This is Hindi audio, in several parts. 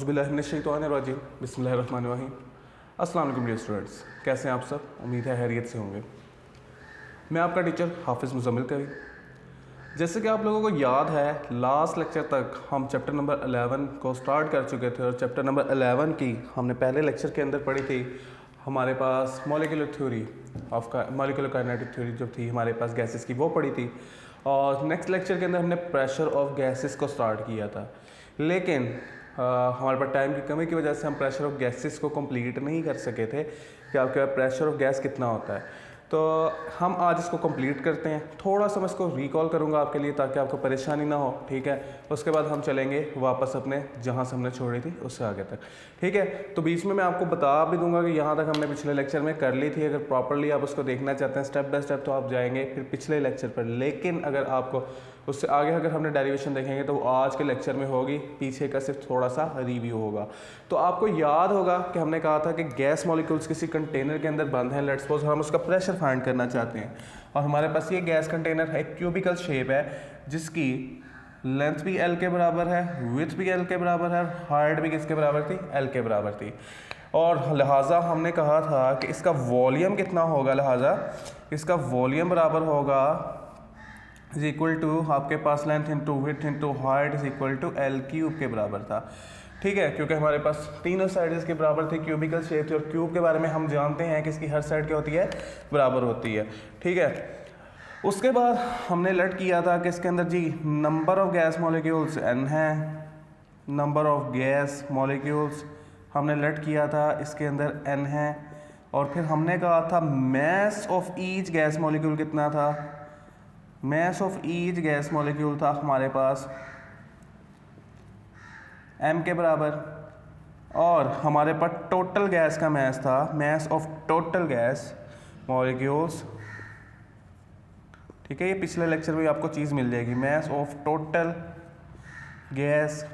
औज़ुबिल्लाहिमिनश्शैतानिर्रजीम बिस्मिल्लाहिर्रहमानिर्रहीम। अस्सलाम वालेकुम डियर स्टूडेंट्स, कैसे हैं आप सब? उम्मीद है खैरियत से होंगे। मैं आपका टीचर हाफिज़ मुज़म्मिल करीम। जैसे कि आप लोगों को याद है, लास्ट लेक्चर तक हम चैप्टर नंबर 11 को स्टार्ट कर चुके थे और चैप्टर नंबर 11 की हमने पहले लेक्चर के अंदर पढ़ी थी। हमारे पास molecular theory molecular kinetic theory जो थी हमारे पास गैसेस की, वो पढ़ी थी। और नेक्स्ट लेक्चर के अंदर हमने प्रेशर ऑफ गैसेस को स्टार्ट किया था, लेकिन हमारे पास टाइम की कमी की वजह से हम प्रेशर ऑफ गैसेस को कंप्लीट नहीं कर सके थे कि आपके पास प्रेशर ऑफ गैस कितना होता है। तो हम आज इसको कंप्लीट करते हैं। थोड़ा सा मैं इसको रिकॉल करूंगा आपके लिए ताकि आपको परेशानी ना हो, ठीक है। उसके बाद हम चलेंगे वापस अपने जहां से हमने छोड़ी थी उससे आगे तक, ठीक है। तो बीच में मैं आपको बता भी दूंगा कि यहाँ तक हमने पिछले लेक्चर में कर ली थी। अगर प्रॉपरली आप उसको देखना चाहते हैं स्टेप बाय स्टेप तो आप जाएंगे फिर पिछले लेक्चर पर, लेकिन अगर आपको उससे आगे अगर हमने डेरिवेशन देखेंगे तो वो आज के लेक्चर में होगी, पीछे का सिर्फ थोड़ा सा रिव्यू होगा। तो आपको याद होगा कि हमने कहा था कि गैस मॉलिक्यूल्स किसी कंटेनर के अंदर बंद हैं। लेट्स सपोज हम उसका प्रेशर फाइंड करना चाहते हैं और हमारे पास ये गैस कंटेनर है, क्यूबिकल शेप है जिसकी लेंथ भी एल के बराबर है, विड्थ भी एल के बराबर है, हाइट भी किसके बराबर थी? एल के बराबर थी। और लिहाजा हमने कहा था कि इसका वॉल्यूम कितना होगा, लिहाजा इसका वॉल्यूम बराबर होगा इज इक्वल टू आपके पास length into width into height is equal to L cube के बराबर था, ठीक है। क्योंकि हमारे पास तीनों साइड इसके बराबर थी, क्यूबिकल शेप थी, और क्यूब के बारे में हम जानते हैं कि इसकी हर साइड क्या होती है? बराबर होती है, ठीक है। उसके बाद हमने लेट किया था कि इसके अंदर जी number of gas molecules n है, नंबर ऑफ गैस मॉलिक्यूल्स हमने लेट किया था इसके अंदर n है, और फिर हमने कहा था mass of each gas molecule कितना था? Mass of each gas molecule था हमारे पास m के बराबर, और हमारे पास टोटल गैस का मैस था, mass of total gas molecules, ठीक है। ये पिछले लेक्चर में आपको चीज़ मिल जाएगी, mass of total gas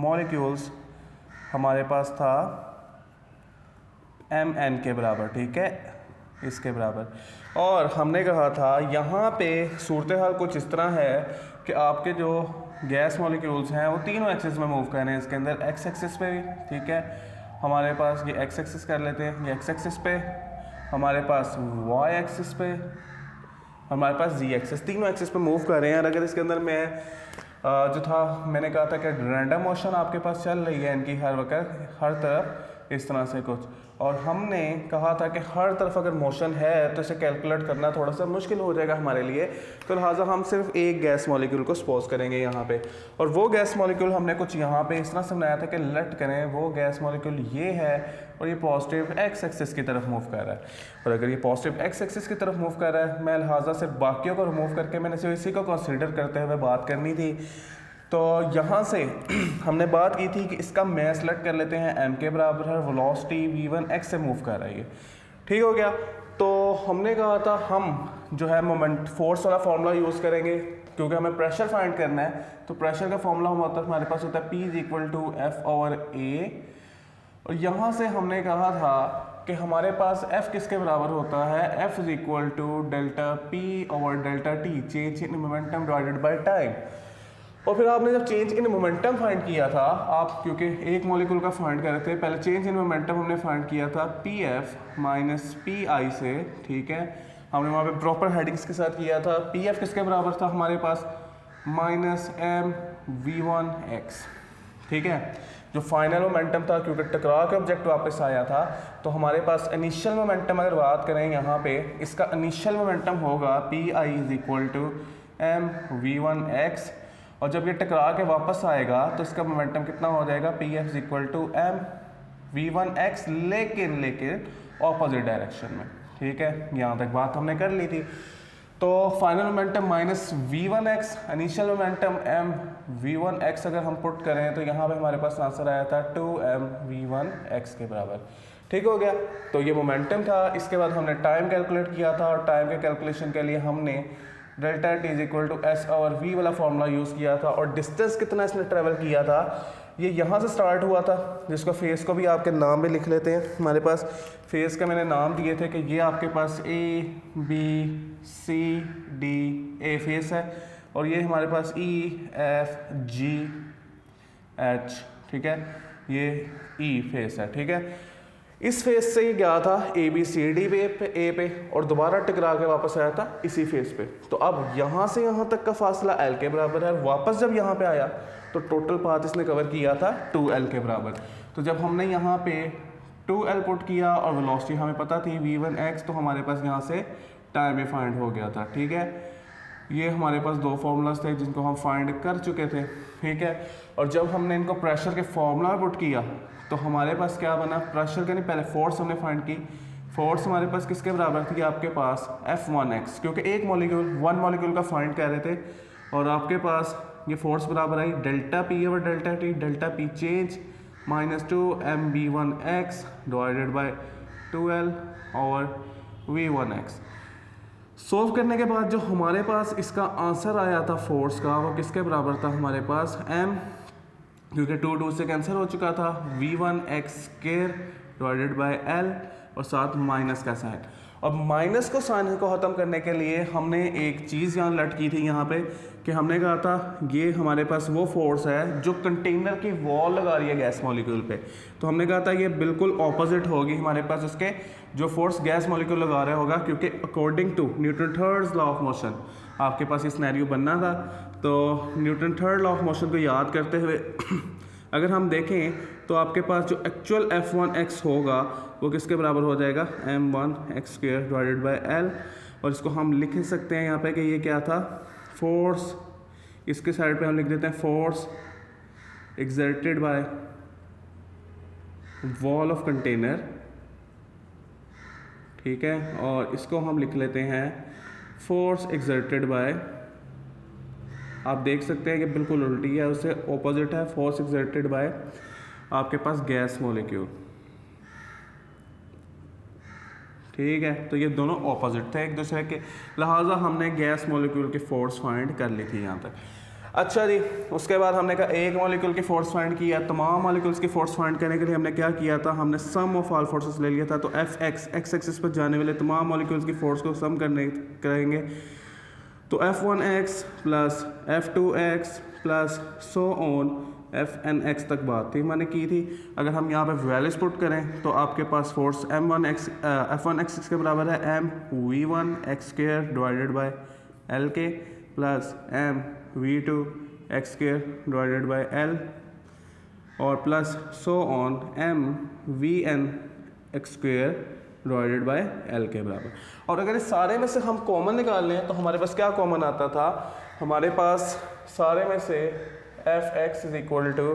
molecules हमारे पास था mn के बराबर, ठीक है, इसके बराबर। और हमने कहा था यहाँ पे सूरत हाल कुछ इस तरह है कि आपके जो गैस मॉलिक्यूल्स हैं वो तीनों एक्सिस में मूव कर रहे हैं। इसके अंदर एक्स एक्सिस पे भी, ठीक है, हमारे पास ये एक्स एक्सिस कर लेते हैं, ये एक्स एक्सिस पे, हमारे पास वाई एक्सिस पे, हमारे पास जी एक्सिस, तीनों एक्सिस पे मूव कर रहे हैं। और अगर इसके अंदर मैं जो था मैंने कहा था कि रैंडम मोशन आपके पास चल रही है इनकी हर वक्त हर तरफ इस तरह से कुछ, और हमने कहा था कि हर तरफ अगर मोशन है तो इसे कैलकुलेट करना थोड़ा सा मुश्किल हो जाएगा हमारे लिए। तो लिहाजा हम सिर्फ एक गैस मॉलिक्यूल को सपोज करेंगे यहाँ पे, और वो गैस मॉलिक्यूल हमने कुछ यहाँ पे इस तरह से बनाया था कि लेट करें वो गैस मॉलिक्यूल ये है और ये पॉजिटिव एक्स एक्सिस की तरफ मूव कर रहा है। और अगर ये पॉजिटिव एक्स एक्सिस की तरफ मूव कर रहा है, मैं लिहाजा सिर्फ बाकियों को रिमूव करके मैंने सिर्फ इसी को कंसिडर करते हुए बात करनी थी। तो यहाँ से हमने बात की थी कि इसका मैस लेट कर लेते हैं m के बराबर है, वेलोसिटी v1 x से मूव कर रही है, ठीक हो गया। तो हमने कहा था हम जो है मोमेंट फोर्स वाला फार्मूला यूज़ करेंगे क्योंकि हमें प्रेशर फाइंड करना है। तो प्रेशर का फार्मूला हमारे पास होता है P is equal to F/A, और यहाँ से हमने कहा था कि हमारे पास F किसके बराबर होता है? F is equal to delta P/डेल्टा T, change in momentum divided by time. और फिर आपने जब चेंज इन मोमेंटम फाइंड किया था, आप क्योंकि एक मॉलिक्यूल का फाइंड कर रहे थे, पहले चेंज इन मोमेंटम हमने फाइंड किया था PF माइनस PI से, ठीक है। हमने वहाँ पे प्रॉपर हेडिंग्स के साथ किया था। PF किसके बराबर था हमारे पास? माइनस mv1x, ठीक है। जो फाइनल मोमेंटम था, क्योंकि टकरा के ऑब्जेक्ट वापस आया था, तो हमारे पास इनिशियल मोमेंटम अगर बात करें यहाँ पे, इसका इनिशियल मोमेंटम होगा PI is equal to mv1x, और जब ये टकरा के वापस आएगा तो इसका मोमेंटम कितना हो जाएगा? PF is equal to mv1x, लेकिन ऑपोजिट डायरेक्शन में, ठीक है। यहाँ तक बात हमने कर ली थी। तो final momentum minus v1x, initial momentum mv1x अगर हम पुट करें तो यहाँ पे हमारे पास आंसर आया था 2mv1x के बराबर, ठीक हो गया। तो ये मोमेंटम था। इसके बाद हमने टाइम कैलकुलेट किया था, और टाइम के कैलकुलेशन के लिए हमने delta T is equal to S/V वाला फॉर्मूला यूज़ किया था। और डिस्टेंस कितना इसने ट्रेवल किया था, ये यहाँ से स्टार्ट हुआ था, जिसको फेस को भी आपके नाम में लिख लेते हैं। हमारे पास फेस के मैंने नाम दिए थे कि ये आपके पास ABCD फेस है, और ये हमारे पास EFGH, ठीक है। ये ई फेस है, ठीक है। इस फेस से ही गया था ABCD पे ए पे और दोबारा टकरा के वापस आया था इसी फेस पे। तो अब यहाँ से यहाँ तक का फासला L के बराबर है। वापस जब यहाँ पे आया तो टोटल पाथ इसने कवर किया था 2L के बराबर। तो जब हमने यहाँ पे 2L पुट किया और वेलोसिटी हमें पता थी v1x, तो हमारे पास यहाँ से टाइम भी फाइंड हो गया था, ठीक है। ये हमारे पास दो फार्मूलाज थे जिनको हम फाइंड कर चुके थे, ठीक है। और जब हमने इनको प्रेशर के फार्मूला में पुट किया तो हमारे पास क्या बना, प्रेशर का नहीं, पहले फोर्स हमने फाइंड की। फोर्स हमारे पास किसके बराबर थी, आपके पास F1x, क्योंकि एक मॉलिक्यूल वन मॉलिक्यूल का फाइंड कर रहे थे। और आपके पास ये फोर्स बराबर आई delta P over delta T, delta P change -2 mv1x divided by 2L और v1x। सोल्व करने के बाद जो हमारे पास इसका आंसर आया था फोर्स का, वो किसके बराबर था हमारे पास m, क्योंकि 2 से कैंसिल हो चुका था, v1x square divided by l और साथ माइनस का साइन। अब माइनस को साइन को ख़त्म करने के लिए हमने एक चीज़ यहाँ लटकी थी यहाँ पे कि हमने कहा था ये हमारे पास वो फोर्स है जो कंटेनर की वॉल लगा रही है गैस मॉलिक्यूल पे। तो हमने कहा था ये बिल्कुल ऑपोजिट होगी हमारे पास उसके जो फोर्स गैस मॉलिक्यूल लगा रहा होगा, क्योंकि according to Newton third law of motion आपके पास ये सिनेरियो बनना था। तो Newton third law of motion को याद करते हुए अगर हम देखें तो आपके पास जो एक्चुअल F1x होगा वो किसके बराबर हो जाएगा, m1x square divided by l। और इसको हम लिख सकते हैं यहाँ पे कि ये क्या था, फोर्स, इसके साइड पे हम लिख देते हैं force exerted by wall of container, ठीक है। और इसको हम लिख लेते हैं फोर्स एक्सर्टेड बाय, आप देख सकते हैं कि बिल्कुल उल्टी है, उससे ऑपोजिट है, फोर्स एक्सर्टेड बाय आपके पास गैस मॉलिक्यूल, ठीक है। तो ये दोनों ऑपोजिट थे एक दूसरे के, लिहाजा हमने गैस मॉलिक्यूल की फोर्स फाइंड कर ली थी यहाँ तक। अच्छा जी, उसके बाद हमने कहा एक मॉलिक्यूल की फोर्स फाइंड किया, तमाम मॉलिक्यूल्स की फोर्स फाइंड करने के लिए हमने क्या किया था, हमने सम ऑफ ऑल फोर्सेस ले लिया था। तो Fx x एक्सिस पर जाने वाले तमाम मॉलिक्यूल्स की फोर्स को सम करेंगे तो F1x plus F2x plus so on Fnx तक बात थी मैंने की थी। अगर हम यहाँ पे वैल्यूज पुट करें तो आपके पास फोर्स F1x के बराबर है m v1x square divided by l के plus m v2x square divided by l और plus so on m vn x square divided by l के बराबर। और अगर इस सारे में से हम कॉमन निकाल लें तो हमारे पास क्या कॉमन आता था, हमारे पास सारे में से Fx is equal to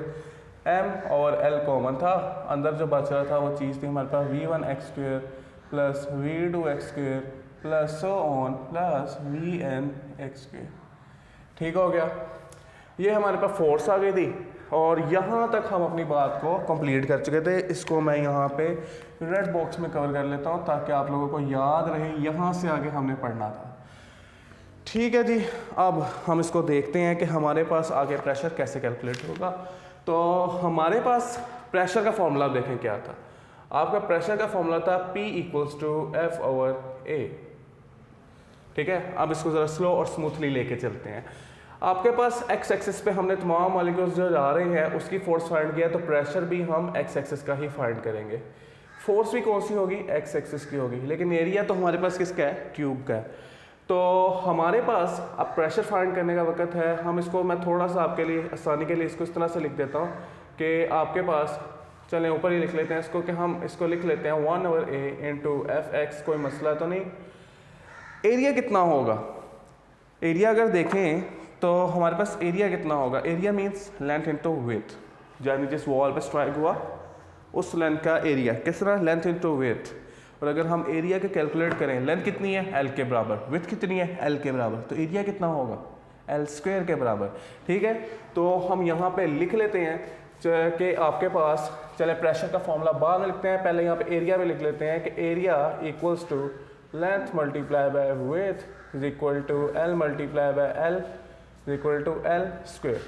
m और l कॉमन था, अंदर जो बच रहा था वो चीज़ थी हमारे पास v1x square plus v2x square plus so on plus vnx square, ठीक हो गया। ये हमारे पास फोर्स आ गई थी और यहाँ तक हम अपनी बात को कंप्लीट कर चुके थे। इसको मैं यहाँ पे रेड बॉक्स में कवर कर लेता हूँ ताकि आप लोगों को याद रहे, यहाँ से आगे हमने पढ़ना था, ठीक है जी। अब हम इसको देखते हैं कि हमारे पास आगे प्रेशर कैसे कैलकुलेट होगा। तो हमारे पास प्रेशर का फॉर्मूला देखें क्या था, आपका प्रेशर का फॉर्मूला था P equals to F over A, ठीक है। अब इसको ज़रा स्लो और स्मूथली लेके चलते हैं। आपके पास x एक्सिस पे हमने तमाम मॉलिक्यूल्स जो जा रहे हैं उसकी फोर्स फाइंड किया, तो प्रेशर भी हम x एक्सिस का ही फाइंड करेंगे। फोर्स भी कौन सी होगी, x एक्सिस की होगी, लेकिन एरिया तो हमारे पास किसका है, ट्यूब का है। तो हमारे पास अब प्रेशर फाइंड करने का वक्त है। हम इसको, मैं थोड़ा सा आपके लिए आसानी के लिए इसको इस तरह से लिख देता हूँ कि आपके पास, चलें ऊपर ही लिख लेते हैं इसको, कि हम इसको लिख लेते हैं 1 ओवर a इंटू Fx, कोई मसला तो नहीं। एरिया कितना होगा, एरिया अगर देखें तो हमारे पास एरिया कितना होगा, area means length into width, यानी जिस वॉल पे स्ट्राइक हुआ उस लेंथ का एरिया, किस तरह, लेंथ इंटू विड्थ। और अगर हम एरिया के कैलकुलेट करें, लेंथ कितनी है L के बराबर, विड्थ कितनी है L के बराबर, तो एरिया कितना होगा L स्क्वायर के बराबर, ठीक है। तो हम यहाँ पे लिख लेते हैं कि आपके पास, चले प्रेशर का फॉर्मूला बाद में लिखते हैं, पहले यहाँ पे एरिया में लिख लेते हैं कि area equals to length multiply by width is equal to L multiply by L is equal to L square,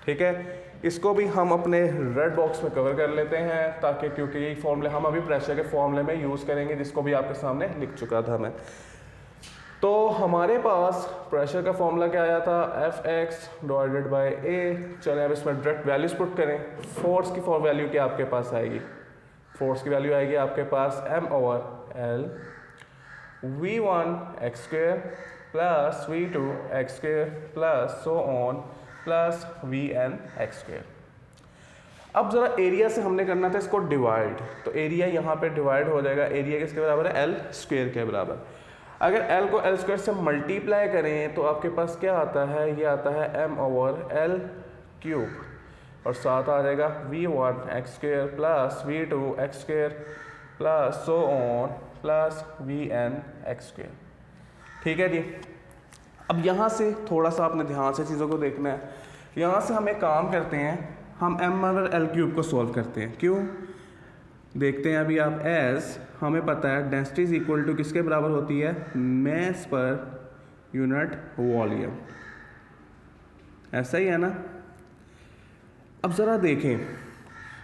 ठीक है। इसको भी हम अपने रेड बॉक्स में कवर कर लेते हैं ताकि, क्योंकि ये फॉर्मूले हम अभी प्रेशर के फॉर्मूले में यूज़ करेंगे जिसको भी आपके सामने लिख चुका था मैं। तो हमारे पास प्रेशर का फॉर्मूला क्या आया था, एफ एक्स डिवाइडेड बाई ए। चलें अब इसमें डायरेक्ट वैल्यूज पुट करें। फोर्स की वैल्यू क्या आपके पास आएगी, फोर्स की वैल्यू आएगी आपके पास m/l v1 x square plus v2 x square plus so on plus vn x square. अब जरा एरिया से हमने करना था इसको डिवाइड, तो एरिया यहाँ पे डिवाइड हो जाएगा। एरिया किसके बराबर है, l स्क्वेयर के बराबर। अगर l को l स्क्वायर से मल्टीप्लाई करें तो आपके पास क्या आता है, ये आता है m/l क्यूब और साथ आ जाएगा v1 x square plus v2 x square plus so on plus vn x square. ठीक है जी। अब यहाँ से थोड़ा सा आपने ध्यान से चीज़ों को देखना है। यहाँ से हम एक काम करते हैं, हम m/l क्यूब को सॉल्व करते हैं। क्यों, देखते हैं अभी आप। एज हमें पता है डेंसिटी इज इक्वल टू किसके बराबर होती है, मास पर यूनिट वॉल्यूम, ऐसा ही है ना। अब ज़रा देखें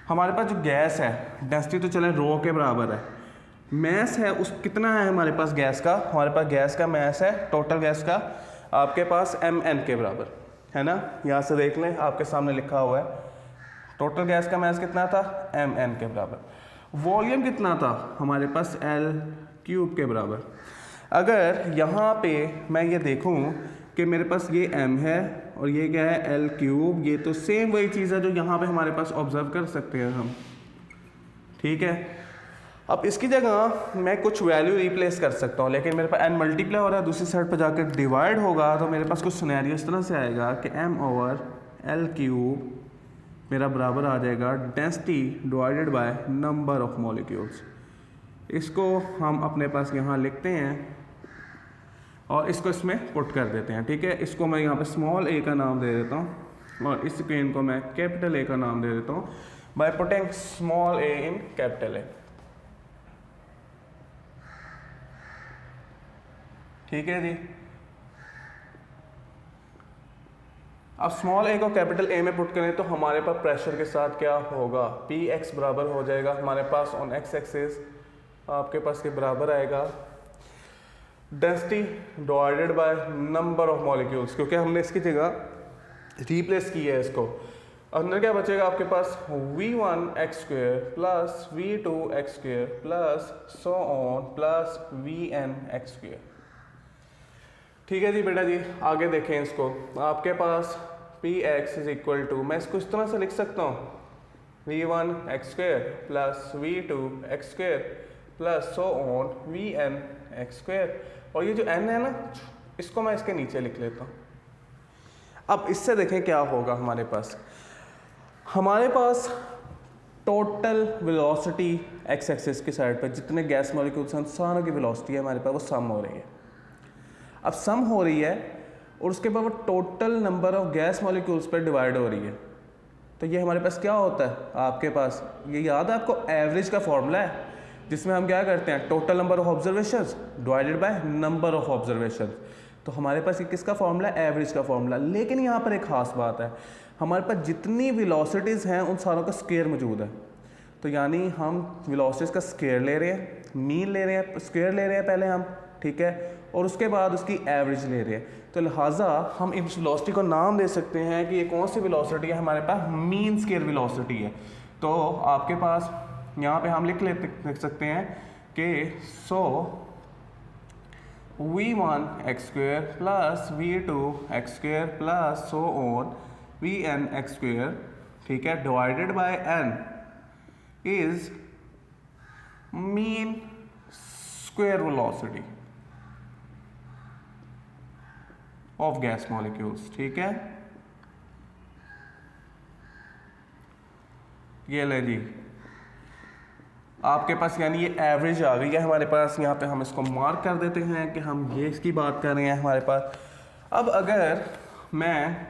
हमारे पास जो गैस है डेंसिटी तो चले रो के बराबर है, मास है उस कितना है हमारे पास गैस का, हमारे पास गैस का मास है टोटल गैस का आपके पास mn के बराबर है ना। यहाँ से देख लें आपके सामने लिखा हुआ है टोटल गैस का मास कितना था, mn के बराबर। वॉल्यूम कितना था हमारे पास, l क्यूब के बराबर। अगर यहाँ पे मैं ये देखूँ कि मेरे पास ये m है और ये क्या है l क्यूब, ये तो सेम वही चीज़ है जो यहाँ पे हमारे पास ऑब्जर्व कर सकते हैं हम। ठीक है, अब इसकी जगह मैं कुछ वैल्यू रिप्लेस कर सकता हूँ, लेकिन मेरे पास n मल्टीप्लाई हो रहा है, दूसरी साइड पर जाकर डिवाइड होगा तो मेरे पास कुछ सिनेरियो इस तरह से आएगा कि m/l क्यूब मेरा बराबर आ जाएगा density divided by number of molecules. इसको हम अपने पास यहाँ लिखते हैं और इसको इसमें पुट कर देते हैं। ठीक है, इसको मैं यहाँ पे स्मॉल a का नाम दे देता हूँ और इस स्क्रीन को मैं कैपिटल A का नाम दे देता हूँ by putting small a in capital A। ठीक है जी। अब स्मॉल a को कैपिटल A में पुट करें तो हमारे पास प्रेशर के साथ क्या होगा, Px बराबर हो जाएगा हमारे पास ऑन x एक्सिस आपके पास के बराबर आएगा density divided by number of molecules, क्योंकि हमने इसकी जगह रिप्लेस की है इसको। अंदर क्या बचेगा आपके पास, v1 x square plus v2 x square plus so on plus vn x square. ठीक है जी बेटा जी, आगे देखें इसको। आपके पास Px इज इक्वल टू, मैं इसको इस तरह से लिख सकता हूँ v1 x square plus v2 x square plus so on vn x square, और ये जो n है ना इसको मैं इसके नीचे लिख लेता हूँ। अब इससे देखें क्या होगा हमारे पास टोटल वेलोसिटी x एक्सिस की साइड पर जितने गैस मॉलिक्यूल्स हैं सारों की वेलोसिटी है हमारे पास वो सम हो रही है। अब सम हो रही है और उसके बाद वो total number of gas molecules पर डिवाइड हो रही है, तो ये हमारे पास क्या होता है, आपके पास ये याद है आपको एवरेज का फॉर्मूला है जिसमें हम क्या करते हैं total number of observations divided by number of observation. तो हमारे पास ये किसका फॉर्मूला, एवरेज का फॉर्मूला। लेकिन यहाँ पर एक खास बात है, हमारे पास जितनी वेलोसिटीज़ हैं उन सारों का स्क्वायर मौजूद है। तो यानी हम वेलोसिटीज़ का स्क्वायर ले रहे हैं, मीन ले रहे हैं, स्क्वायर ले रहे हैं पहले हम, ठीक है, और उसके बाद उसकी एवरेज ले रहे हैं। तो लिहाजा हम इस वेलोसिटी को नाम दे सकते हैं कि ये कौन सी वेलोसिटी है, हमारे पास मीन स्क्वायर वेलोसिटी है। तो आपके पास यहाँ पे हम लिख सकते हैं कि सो v1 x square plus v2 x square plus so on vn x square, ठीक है, divided by n is mean square velocity of gas molecules. ठीक है, ये ले जी आपके पास, यानी ये एवरेज आ गई है हमारे पास। यहाँ पे हम इसको मार्क कर देते हैं कि हम ये इसकी बात कर रहे हैं हमारे पास। अब अगर मैं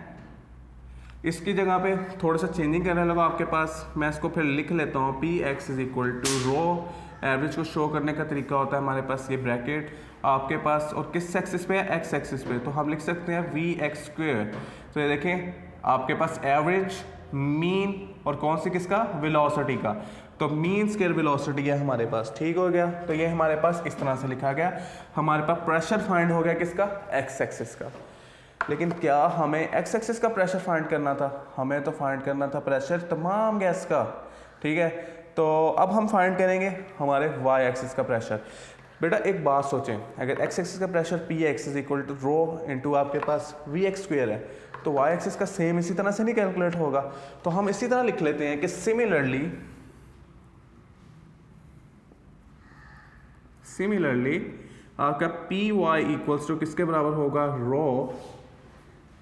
इसकी जगह पे थोड़ा सा चेंजिंग करने लगा आपके पास, मैं इसको फिर लिख लेता हूँ Px is equal to rho. Average को शो करने का तरीका होता है हमारे पास ये ब्रैकेट आपके पास, और किस एक्सिस पे है, x एक्सिस पे, तो हम लिख सकते हैं vx स्क्वेयर। तो ये देखें आपके पास एवरेज, मीन और कौन सी किसका, वेलोसिटी का। तो मीन स्क्वायर वेलोसिटी है हमारे पास, ठीक हो गया। तो ये हमारे पास इस तरह से लिखा गया, हमारे पास प्रेशर फाइंड हो गया किसका, एक्स एक्सिस का। लेकिन क्या हमें एक्स एक्सिस का प्रेशर फाइंड करना था, हमें तो फाइंड करना था प्रेशर तमाम गैस का, ठीक है। तो अब हम फाइंड करेंगे हमारे वाई एक्सिस का प्रेशर। बेटा एक बात सोचें, अगर एक्स एक्सिस का pressure P X is equal to rho into आपके पास वी एक्स स्क्वेयर है, तो वाई एक्सिस का सेम इसी तरह से नहीं कैलकुलेट होगा। तो हम इसी तरह लिख लेते हैं कि सिमिलरली आपका पी वाई इक्वल्स टू किसके बराबर होगा, रो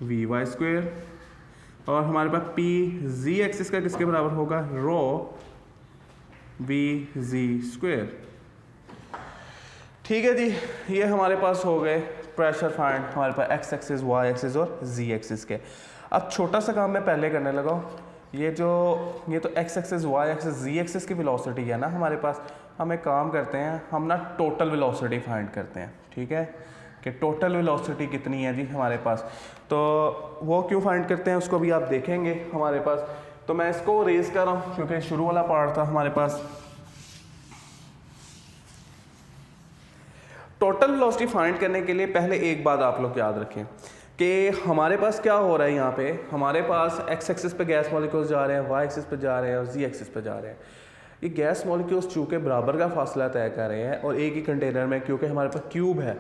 वी वाई स्क्वेयर, और हमारे पास पी जी एक्सिस का किसके बराबर होगा, रो वी जी स्क्वेयर। ठीक है जी, ये हमारे पास हो गए प्रेशर फाइंड हमारे पास एक्स एक्सिस, वाई एक्सिस और जी एक्सिस के। अब छोटा सा काम मैं पहले करने लगा हूँ, ये तो x axis, Y axis, Z axis की वेलोसिटी है ना हमारे पास। हम एक काम करते हैं, हम ना टोटल वेलोसिटी फाइंड करते हैं, ठीक है, कि टोटल वेलोसिटी कितनी है जी हमारे पास। तो वो क्यों फाइंड करते हैं उसको भी आप देखेंगे हमारे पास। तो मैं इसको रेज कर रहा हूँ क्योंकि शुरू वाला पार्ट था हमारे पास। टोटल वेलोसिटी फाइंड करने के लिए पहले एक बात आप लोग याद रखें कि हमारे पास क्या हो रहा है, यहाँ पे हमारे पास एक्स एक्सिस पे गैस मॉलिक्यूल्स जा रहे हैं, वाई एक्सिस पे जा रहे हैं और जी एक्सिस पे जा रहे हैं। ये गैस मॉलिक्यूल्स चूँकि बराबर का फासला तय कर रहे हैं और एक ही कंटेनर में, क्योंकि हमारे पास क्यूब है,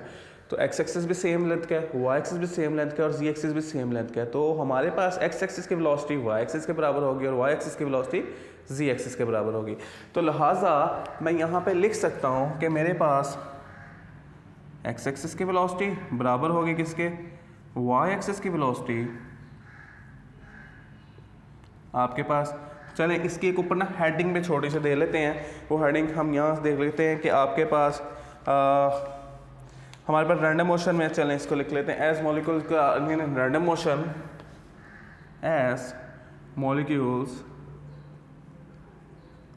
तो एक्स एक्सिस भी सेम लेंथ का है, वाई एक्सिस भी सेम लेंथ का है और जी एक्सिस भी सेम लेंथ का है। तो हमारे पास एक्स एक्सिस की वेलोसिटी वाई एक्सिस के बराबर होगी और वाई एक्सिस की वेलोसिटी जी एक्सिस के बराबर होगी। तो लिहाजा मैं यहाँ पे लिख सकता हूँ कि मेरे पास एक्स एक्सिस की वेलोसिटी बराबर होगी किसके, वाई एक्सिस की वेलोसिटी आपके पास। चलें इसकी एक ऊपर ना हेडिंग में छोटी से दे लेते हैं, वो हेडिंग हम यहाँ से देख लेते हैं कि आपके पास हमारे पास रैंडम मोशन में, चलें इसको लिख लेते हैं एज मॉलिक्यूल्स का random motion, as molecules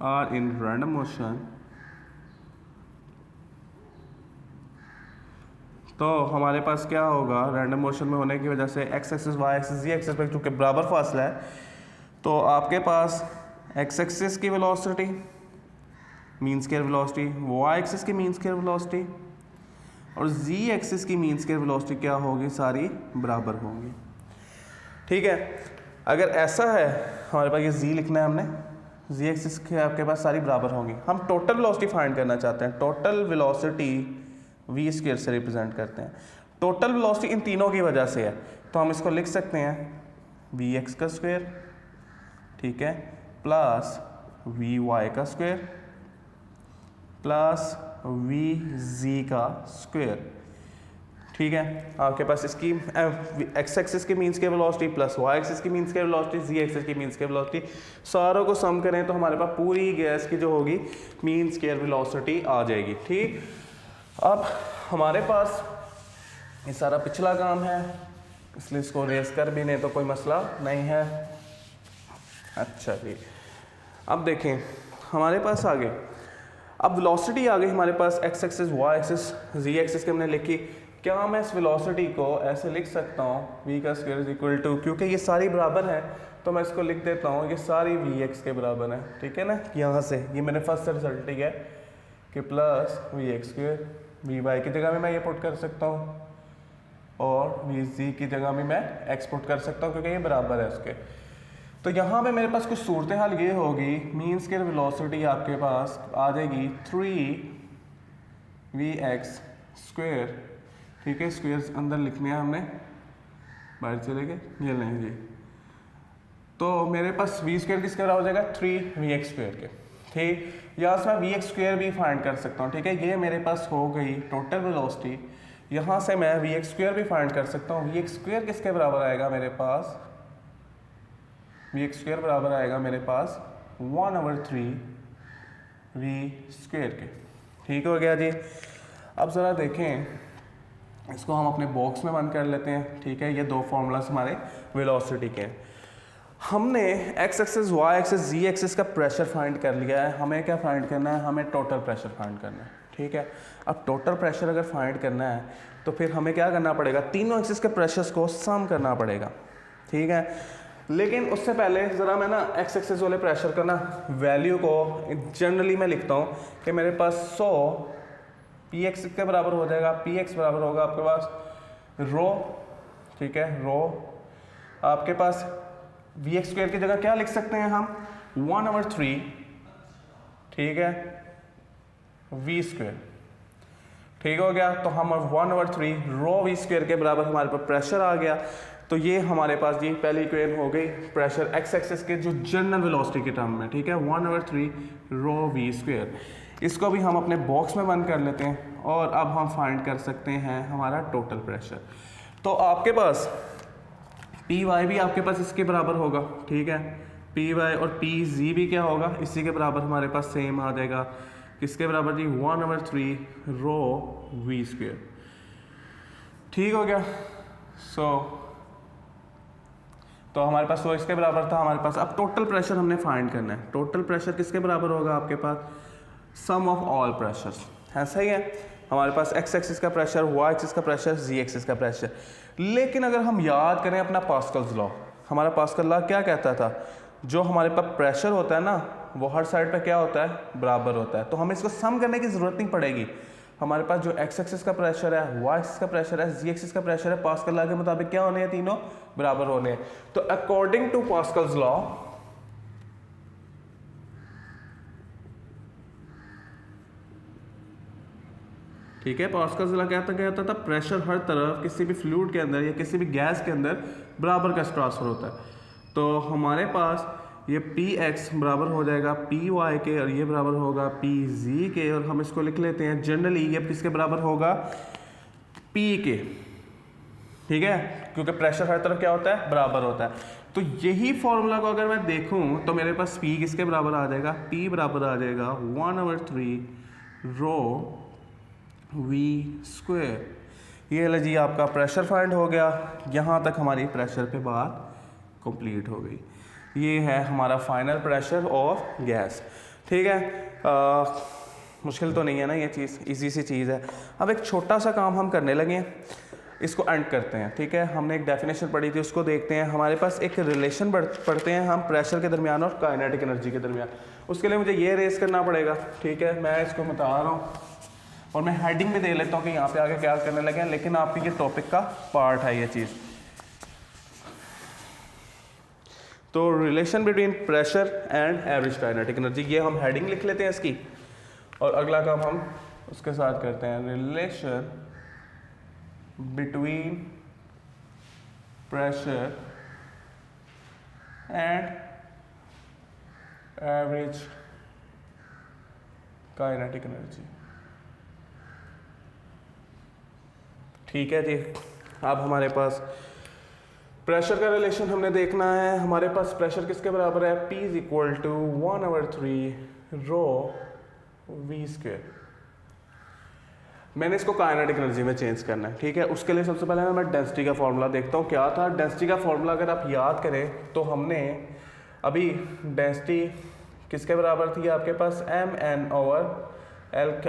are in random motion. तो हमारे पास क्या होगा, रैंडम मोशन में होने की वजह से X axis, Y axis, Z axis पे चूँकि बराबर फासला है, तो आपके पास एक्स एक्सिस की velocity mean square velocity, Y axis की मीन स्क्वायर वेलोसिटी और जी एक्सिस की मीन स्क्वायर वेलोसिटी क्या होगी, सारी बराबर होंगी, ठीक है। अगर ऐसा है हमारे पास, ये जी लिखना है हमने, जी एक्सिस के आपके पास सारी बराबर होंगी। हम टोटल वेलोसिटी फाइंड करना चाहते हैं, टोटल वेलोसिटी वी स्क्वायर से रिप्रेजेंट करते हैं। टोटल वेलोसिटी इन तीनों की वजह से है, तो हम इसको लिख सकते हैं वी एक्स का स्क्वायर, ठीक है, प्लस वी वाई का स्क्वायर प्लस वी जी का स्क्वायर, ठीक है। आपके पास इसकी एक्स एक्सिस की mean square velocity plus Y axis की mean square velocity, Z axis की मीन स्क्वायर वेलोसिटी, सारों को सम करें तो हमारे पास पूरी गैस की जो होगी मीन स्क्वायर वेलोसिटी आ जाएगी, ठीक। अब हमारे पास ये सारा पिछला काम है, इसलिए इसको रेस कर भी नहीं तो कोई मसला नहीं है। अच्छा जी, अब देखें हमारे पास आगे, अब वेलोसिटी आ गई हमारे पास, X axis, Y axis, Z axis के हमने लिखी। क्या मैं इस वेलोसिटी को ऐसे लिख सकता हूँ, वी का स्क्वायर इज इक्वल टू, क्योंकि ये सारी बराबर है तो मैं इसको लिख देता हूँ, ये सारी वी एक्स के बराबर है, ठीक है ना। यहाँ से ये मैंने फर्स्ट रिजल्ट लिया है कि plus V X square, V Y की जगह में मैं ये पुट कर सकता हूँ और वी जी की जगह में मैं एक्स पुट कर सकता हूँ क्योंकि ये बराबर है उसके। तो यहाँ पे मेरे पास कुछ सूरत हाल ये होगी, मीन स्क्वायर वेलोसिटी आपके पास आ जाएगी 3vx स्क्वायर, ठीक है, स्क्वायर अंदर लिखने हैं हमने, बाहर चले गए, ये लें जी। तो मेरे पास वी स्क्वायर किसके बराबर हो जाएगा, 3vx स्क्वायर के, ठीक। यहाँ से मैं vx स्क्वायर भी फाइंड कर सकता हूँ, ठीक है। ये मेरे पास हो गई टोटल वेलोसिटी। यहाँ से मैं vx स्क्वायर भी फाइंड कर सकता हूँ। vx स्क्वायर किसके बराबर आएगा मेरे पास, vx स्क्वायर बराबर आएगा मेरे पास 1/3 v स्क्वायर के, ठीक हो गया जी। अब ज़रा देखें, इसको हम अपने बॉक्स में बंद कर लेते हैं, ठीक है। ये दो फॉर्मूलास हमारे वेलोसिटी के हैं। हमने x axis, Y axis, Z axis का प्रेशर फाइंड कर लिया है। हमें क्या फाइंड करना है, हमें टोटल प्रेशर फाइंड करना है, ठीक है। अब टोटल प्रेशर अगर फाइंड करना है तो फिर हमें क्या करना पड़ेगा, तीनों एक्सिस के प्रेशर्स को सम करना पड़ेगा, ठीक है। लेकिन उससे पहले ज़रा मैं ना एक्स एक्सिस वाले प्रेशर का ना वैल्यू को जनरली मैं लिखता हूँ कि मेरे पास 100 पी एक्स के बराबर हो जाएगा। पी एक्स बराबर होगा आपके पास रो, ठीक है, रो आपके पास वी एक्स स्क्वायर की जगह क्या लिख सकते हैं हम 1/3, ठीक है, वी स्क्वायर, ठीक हो गया। तो हम 1/3 रो वी स्क्वायर के बराबर हमारे पास प्रेशर आ गया। तो ये हमारे पास जी पहली इक्वेशन हो गई प्रेशर एक्स एक्सिस के जो जनरल वेलोसिटी के टर्म में, ठीक है, 1/3 रो वी स्क्वायर। इसको भी हम अपने बॉक्स में बंद कर लेते हैं और अब हम फाइंड कर सकते हैं हमारा टोटल प्रेशर। तो आपके पास पी वाई भी आपके पास इसके बराबर होगा, ठीक है, पी वाई और पी जी भी क्या होगा इसी के बराबर हमारे पास सेम आ जाएगा। किसके बराबर जी 1/3 रो वी स्क्वायर, ठीक हो गया। तो हमारे पास इसके बराबर था हमारे पास। अब टोटल प्रेशर हमने फाइंड करना है। टोटल प्रेशर किसके बराबर होगा आपके पास सम ऑफ ऑल प्रेशर्स, है, सही है। हमारे पास एक्स एक्सिस का प्रेशर, वाई एक्सिस का प्रेशर, जी एक्सिस का प्रेशर। लेकिन अगर हम याद करें अपना पास्कल्स लॉ, हमारा पास्कल लॉ क्या कहता था, जो हमारे पास प्रेशर होता है ना वो हर साइड पे क्या होता है बराबर होता है। तो हमें इसको सम करने की ज़रूरत नहीं पड़ेगी। हमारे पास जो एक्स एक्सिस का प्रेशर है, वाई एक्सिस का प्रेशर है, जी एक्सिस का प्रेशर है, पास्कल लॉ के मुताबिक क्या होने हैं, तीनों बराबर होने हैं। तो अकॉर्डिंग टू पास्कल्स लॉ ठीक है, पास्कल्स लॉ क्या कहता था प्रेशर हर तरफ किसी भी फ्लूइड के अंदर या किसी भी गैस के अंदर बराबर का ट्रांसफर होता है। तो हमारे पास ये पी एक्स बराबर हो जाएगा पी वाई के और ये बराबर होगा पी जी के, और हम इसको लिख लेते हैं जनरली ये किसके बराबर होगा पी के, ठीक है, क्योंकि प्रेशर हर तरफ क्या होता है बराबर होता है। तो यही फॉर्मूला को अगर मैं देखूं तो मेरे पास पी किसके बराबर आ जाएगा, पी बराबर आ जाएगा 1/3 रो वी स्क्वायर। ये लो जी आपका प्रेशर फाइंड हो गया। यहाँ तक हमारी प्रेशर पे बात कंप्लीट हो गई। ये है हमारा फाइनल प्रेशर ऑफ गैस, ठीक है। मुश्किल तो नहीं है ना ये चीज़, इजी सी चीज़ है। अब एक छोटा सा काम हम करने लगे हैं, इसको एंड करते हैं, ठीक है। हमने एक डेफिनेशन पढ़ी थी उसको देखते हैं। हमारे पास एक रिलेशन पढ़ते हैं हम प्रेशर के दरमियान और काइनेटिक एनर्जी के दरमियान। उसके लिए मुझे ये रेस करना पड़ेगा, ठीक है। मैं इसको बता रहा हूँ और मैं हेडिंग भी दे लेता हूँ कि यहाँ पे आगे क्या करने लगे हैं, लेकिन आपके ये टॉपिक का पार्ट है ये चीज़। तो relation between pressure and average kinetic energy, ये हम हेडिंग लिख लेते हैं इसकी, और अगला काम हम उसके साथ करते हैं। Relation between pressure and average kinetic energy, ठीक है जी। अब हमारे पास प्रेशर का रिलेशन हमने देखना है। हमारे पास प्रेशर किसके बराबर है, P is equal to 1/3 rho V square. मैंने इसको काइनेटिक एनर्जी में चेंज करना है, ठीक है। उसके लिए सबसे पहले मैं डेंसिटी का फॉर्मूला देखता हूँ क्या था। डेंसिटी का फॉर्मूला अगर आप याद करें तो हमने अभी डेंसिटी किसके बराबर थी आपके पास mn/L,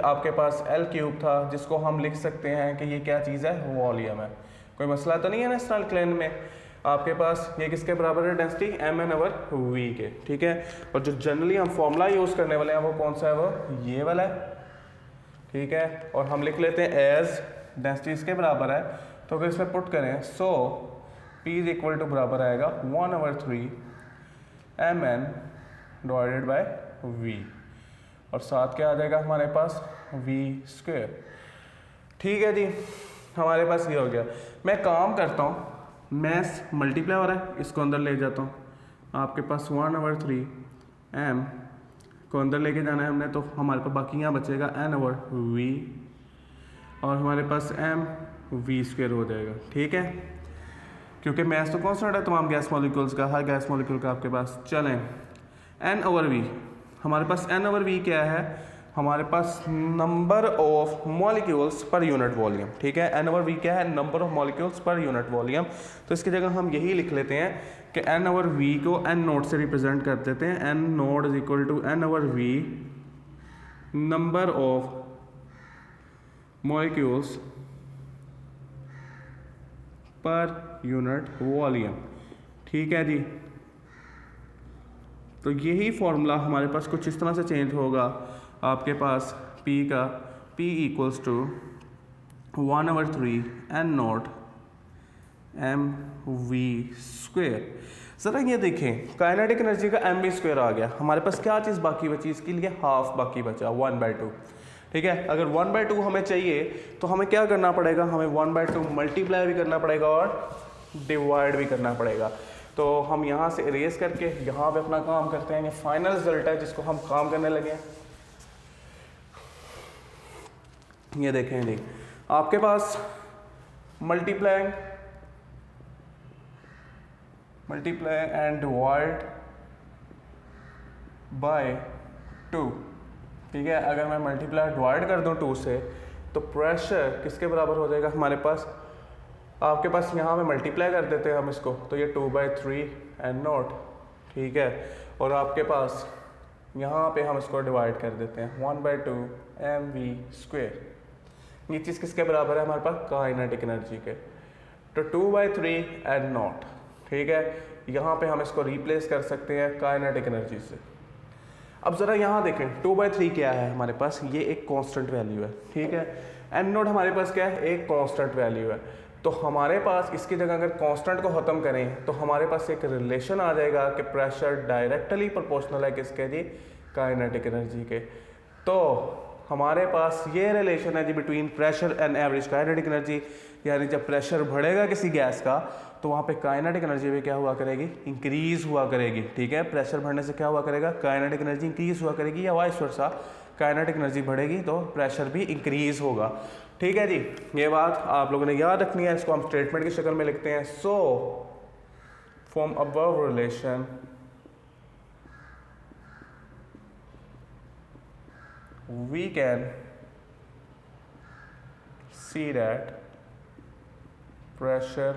आपके पास L³ था, जिसको हम लिख सकते हैं कि ये क्या चीज़ है, वॉल्यूम है। कोई मसला तो नहीं है ना इस क्लेन में। आपके पास ये किसके बराबर है डेंसिटी mn/v के, ठीक है। और जो जनरली हम फॉर्मूला यूज़ करने वाले हैं वो कौन सा है, वो ये वाला है, ठीक है। और हम लिख लेते हैं एज डेंसिटी इसके बराबर है, तो अगर इसमें पुट करें सो P इज इक्वल टू बराबर आएगा 1/3 mn डिवाइडेड बाय v, और साथ क्या आ जाएगा हमारे पास v स्क्वायर, ठीक है जी। हमारे पास ये हो गया। मैं काम करता हूँ, मैस मल्टीप्लाई हो रहा है, इसको अंदर ले जाता हूँ। आपके पास 1/3 m को अंदर लेके जाना है हमने, तो हमारे पास बाकी यहाँ बचेगा n/v, और हमारे पास m v स्क्वायर हो जाएगा, ठीक है। क्योंकि मैस तो कॉन्स्टेंट है तमाम गैस मॉलिक्यूल्स का, हर गैस मॉलिक्यूल का आपके पास। चलें n/v, हमारे पास n/v क्या है, हमारे पास नंबर ऑफ मॉलिक्यूल्स पर यूनिट वॉल्यूम, ठीक है। n/v क्या है, नंबर ऑफ मॉलिक्यूल्स पर यूनिट वॉल्यूम। तो इसकी जगह हम यही लिख लेते हैं कि n/v को n0 से रिप्रेजेंट कर देते हैं। n0 is equal to n/v number of molecules पर यूनिट वॉल्यूम, ठीक है जी। तो यही फॉर्मूला हमारे पास कुछ इस तरह से चेंज होगा आपके पास P का, P equals to 1/3 n nought mv²। ज़रा ये देखें काइनेटिक एनर्जी का mv² आ गया, हमारे पास क्या चीज़ बाकी बची, इसके लिए हाफ बाकी बचा 1/2। ठीक है, अगर 1/2 हमें चाहिए तो हमें क्या करना पड़ेगा, हमें 1/2 मल्टीप्लाई भी करना पड़ेगा और डिवाइड भी करना पड़ेगा। तो हम यहाँ से इरेज करके यहाँ पे अपना काम करते हैं। ये फाइनल रिजल्ट है जिसको हम काम करने लगे हैं। ये देखें जी, आपके पास मल्टीप्लाई एंड डिवाइड बाय 2। ठीक है, अगर मैं मल्टीप्लाई डिवाइड कर दूं 2 से तो प्रेशर किसके बराबर हो जाएगा हमारे पास, आपके पास यहाँ पे मल्टीप्लाई कर देते हैं हम इसको, तो ये 2/3 n नॉट। ठीक है, और आपके पास यहाँ पे हम इसको डिवाइड कर देते हैं 1/2 mv²। ये चीज़ किसके बराबर है हमारे पास, काइनेटिक एनर्जी के। तो 2/3 n नॉट। ठीक है, यहाँ पे हम इसको रिप्लेस कर सकते हैं काइनेटिक एनर्जी से। अब ज़रा यहाँ देखें 2/3 क्या है हमारे पास, ये एक कांस्टेंट वैल्यू है। ठीक है, n नॉट हमारे पास क्या है, एक कांस्टेंट वैल्यू है। तो हमारे पास इसकी जगह अगर कांस्टेंट को ख़त्म करें तो हमारे पास एक रिलेशन आ जाएगा कि प्रेशर डायरेक्टली प्रोपोर्शनल है किसके जी, काइनेटिक एनर्जी के। तो हमारे पास ये रिलेशन है जी between pressure and average kinetic energy, यानी जब प्रेशर बढ़ेगा किसी गैस का तो वहाँ पे काइनेटिक एनर्जी भी क्या हुआ करेगी, इंक्रीज़ हुआ करेगी। ठीक है, प्रेशर बढ़ने से क्या हुआ करेगा, काइनेटिक एनर्जी इंक्रीज़ हुआ करेगी, या वाइस वर्सा काइनेटिक एनर्जी बढ़ेगी तो प्रेशर भी इंक्रीज़ होगा। ठीक है जी, ये बात आप लोगों ने याद रखनी है। इसको हम स्टेटमेंट की शक्ल में लिखते हैं। So from above relation we can see that pressure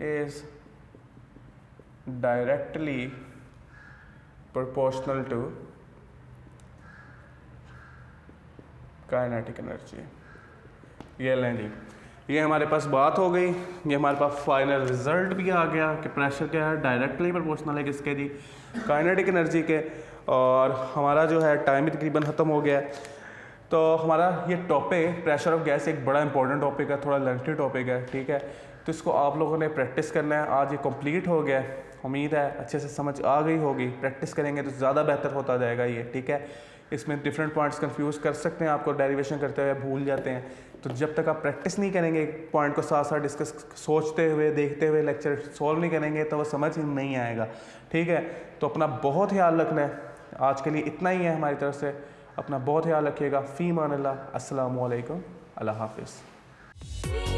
is directly proportional to kinetic energy. ये लें जी, ये हमारे पास बात हो गई। ये हमारे पास फाइनल रिजल्ट भी आ गया कि प्रेशर क्या है, डायरेक्टली प्रोपोर्शनल है किसके जी, काइनेटिक एनर्जी के। और हमारा जो है टाइम भी तकरीबन ख़त्म हो गया है। तो हमारा ये टॉपिक प्रेशर ऑफ गैस एक बड़ा इंपॉर्टेंट टॉपिक है, थोड़ा लेंथी टॉपिक है। ठीक है, तो इसको आप लोगों ने प्रैक्टिस करना है। आज ये कंप्लीट हो गया, उम्मीद है अच्छे से समझ आ गई होगी। प्रैक्टिस करेंगे तो ज़्यादा बेहतर होता जाएगा ये। ठीक है, इसमें डिफरेंट पॉइंट्स कंफ्यूज कर सकते हैं, आपको डेरिवेशन करते हुए भूल जाते हैं। तो जब तक आप प्रैक्टिस नहीं करेंगे, पॉइंट को साथ साथ डिस्कस सोचते हुए देखते हुए लेक्चर सॉल्व नहीं करेंगे तो वो समझ ही नहीं आएगा। ठीक है, तो अपना बहुत ख्याल रखना है। आज के लिए इतना ही है हमारी तरफ से, अपना बहुत ख्याल रखिएगा। फ़ी मान अल्लाह, अस्सलामु अलैकुम, अल्लाह हाफ़िज़।